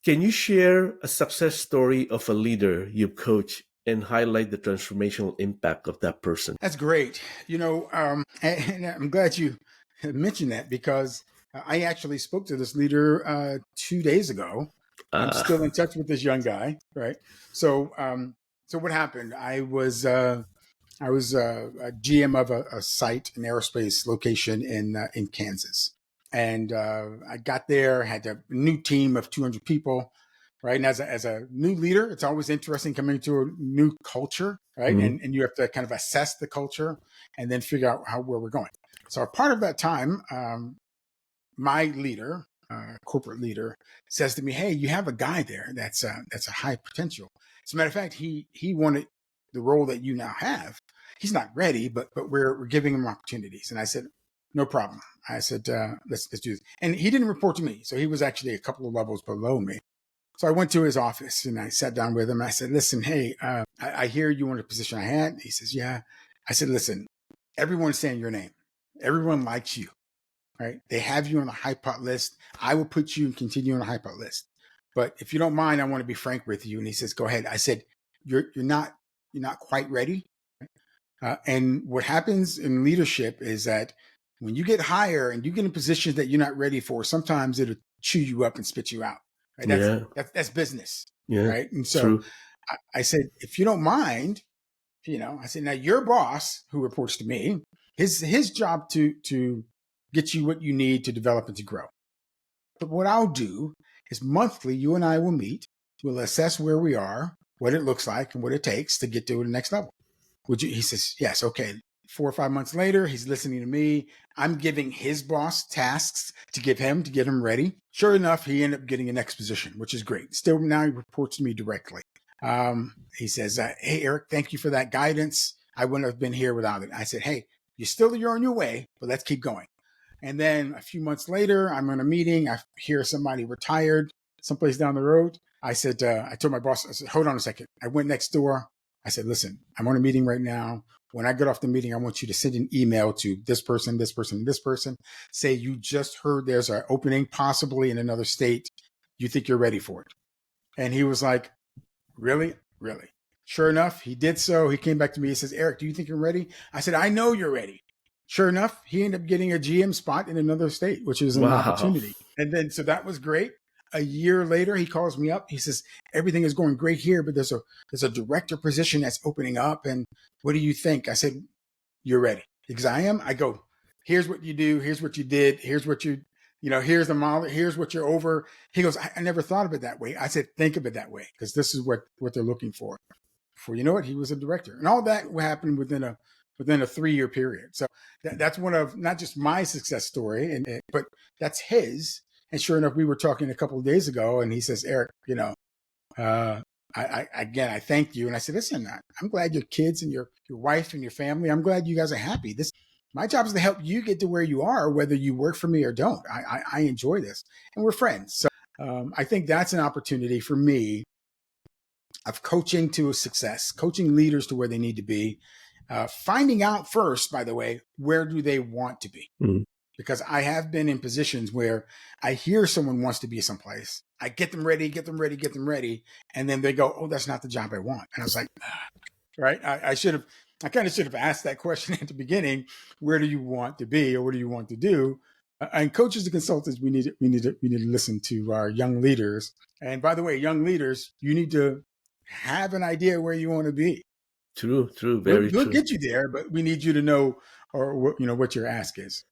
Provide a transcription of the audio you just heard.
Can you share a success story of a leader you've coached and highlight the transformational impact of that person? That's great. And I'm glad you mentioned that because I actually spoke to this leader 2 days ago. I'm still in Ah, touch with this young guy, right? So what happened? I was a GM of a site, an aerospace location in Kansas, and I got there, had a new team of 200 people, right? And as a new leader, it's always interesting coming to a new culture, right? mhm. And you have to kind of assess the culture and then figure out where we're going. So a part of that time, my leader, corporate leader, says to me, "Hey, you have a guy there that's a high potential. As a matter of fact, he wanted the role that you now have. He's not ready, but we're giving him opportunities." And I said, "No problem." I said, "Let's do this." And he didn't report to me, so he was actually a couple of levels below me. So I went to his office and I sat down with him. I said, "Listen, hey, I hear you want a position I had." He says, "Yeah." I said, "Listen, everyone's saying your name. Everyone likes you, right? They have you on the high pot list. I will put you and continue on the high pot list. But if you don't mind, I want to be frank with you." And he says, "Go ahead." I said, "You're not quite ready." And what happens in leadership is that when you get higher and you get in positions that you're not ready for, sometimes it'll chew you up and spit you out. Right? That's Yeah, that's that's business, yeah, right? And so true. I said, "If you don't mind, I said, now your boss, who reports to me, his job to get you what you need to develop and to grow. But what I'll do is monthly, you and I will meet. We'll assess where we are, what it looks like, and what it takes to get to the next level." Would you? He says, "Yes." Okay. 4 or 5 months later, he's listening to me. I'm giving his boss tasks to give him to get him ready. Sure enough, he ended up getting a next position, which is great. Still, now he reports to me directly. He says, "Hey, Eric, thank you for that guidance. I wouldn't have been here without it." I said, "Hey, you're on your way, but let's keep going." And then a few months later, I'm in a meeting. I hear somebody retired someplace down the road. I said, I told my boss, I said, "Hold on a second." I went next door. I said, "Listen, I'm on a meeting right now. When I get off the meeting, I want you to send an email to this person, this person, this person. Say you just heard there's an opening possibly in another state. You think you're ready for it?" And he was like, "Really? Really?" Sure enough, he did so. He came back to me. He says, "Eric, do you think you're ready?" I said, "I know you're ready." Sure enough, he ended up getting a GM spot in another state, which is an Wow. opportunity. And then, so that was great. A year later, he calls me up. He says, "Everything is going great here, but there's a director position that's opening up. And what do you think?" I said, "You're ready." Because I am. I go, "Here's what you do. Here's what you did. Here's what here's the model. Here's what you're over." He goes, I never thought of it that way." I said, "Think of it that way, because this is what they're looking for." Before you know it, he was a director, and all that happened within a 3 year period. So that's one of not just my success story, but that's his. And sure enough, we were talking a couple of days ago, and he says, "Eric, uh, again, I thank you." And I said, "Listen, I'm glad your kids and your wife and your family. I'm glad you guys are happy. This My job is to help you get to where you are, whether you work for me or don't. I enjoy this, and we're friends." So I think that's an opportunity for me of coaching to success, coaching leaders to where they need to be, finding out first, by the way, where do they want to be? Mm. Because I have been in positions where I hear someone wants to be someplace. I get them ready, get them ready, get them ready. And then they go, "Oh, that's not the job I want." And I was like, right. I kind of should have asked that question at the beginning. Where do you want to be, or what do you want to do? And coaches and consultants, we need to listen to our young leaders. And by the way, young leaders, you need to have an idea where you want to be. True, true, We'll, very we'll true. get you there, but we need you to know, or what your ask is.